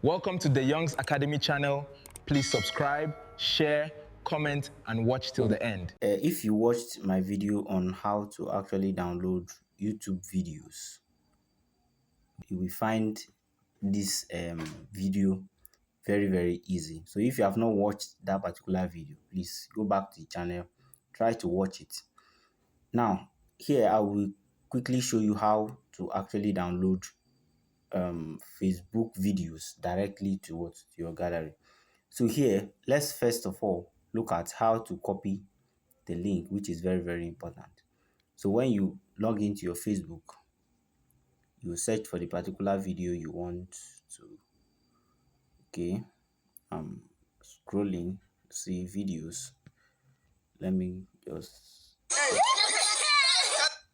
Welcome to the Youngs Academy channel. Please subscribe, share, comment, and watch till the end. If you watched my video on how to actually download YouTube videos, you will find this video very easy. So if you have not watched that particular video, please go back to the channel, try to watch it. Now here I will quickly show you how to actually download Facebook videos directly to your gallery. So here, let's first of all look at how to copy the link, which is very important. So when you log into your Facebook, you search for the particular video you want to. Okay, I'm scrolling, see videos. Let me just.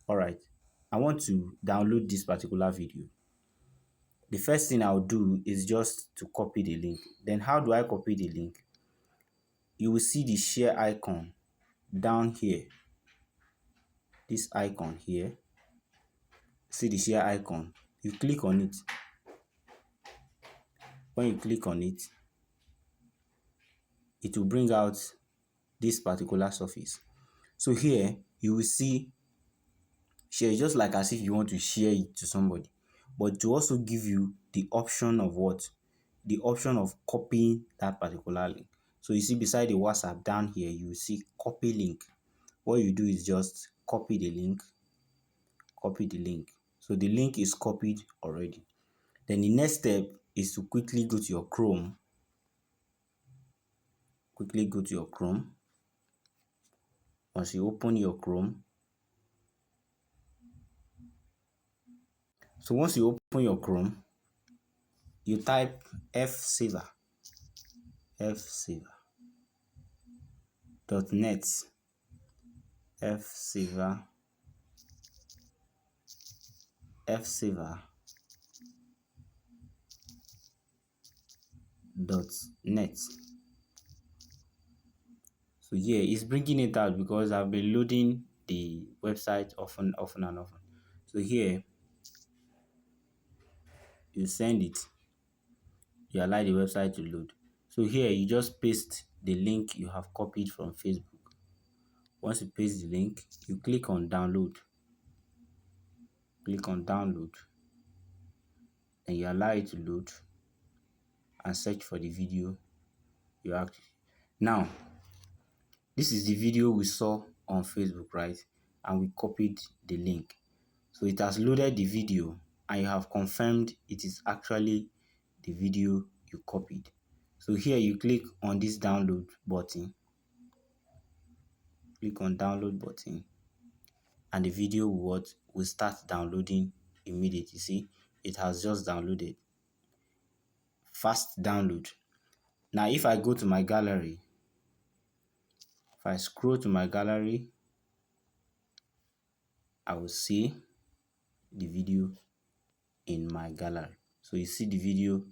All right, I want to download this particular video. The first thing I'll do is just to copy the link. Then how do I copy the link? You will see the share icon down here. This icon here. See the share icon. You click on it. When you click on it, it will bring out this particular surface. So here you will see share, just like as if you want to share it to somebody, but to also give you the option of what? The option of copying that particular link. So you see beside the WhatsApp down here, you will see copy link. What you do is just copy the link, copy the link. So the link is copied already. Then the next step is to quickly go to your Chrome. Quickly go to your Chrome. Once you open your Chrome, so once you open your Chrome, you type fsaver, fsaver.net, fsaver.net. So yeah, it's bringing it out because I've been loading the website often. So here, you send it, you allow the website to load. So here, you just paste the link you have copied from Facebook. Once you paste the link, you click on download. Click on download, and you allow it to load and search for the video you actually. Now, this is the video we saw on Facebook, right? And we copied the link. So it has loaded the video and you have confirmed it is actually the video you copied. So here you click on this download button. Click on download button and the video will start downloading immediately. See, it has just downloaded. Fast download. Now if I go to my gallery, if I scroll to my gallery, I will see the video in my gallery. So you see the video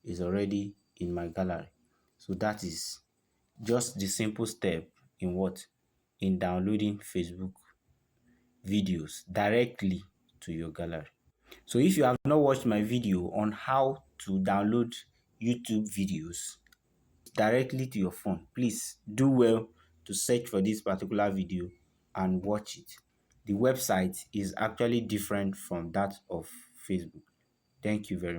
is already in my gallery. So that is just the simple step in what? In downloading Facebook videos directly to your gallery. So if you have not watched my video on how to download YouTube videos directly to your phone, please do well to search for this particular video and watch it. The website is actually different from that of Facebook. Thank you very much.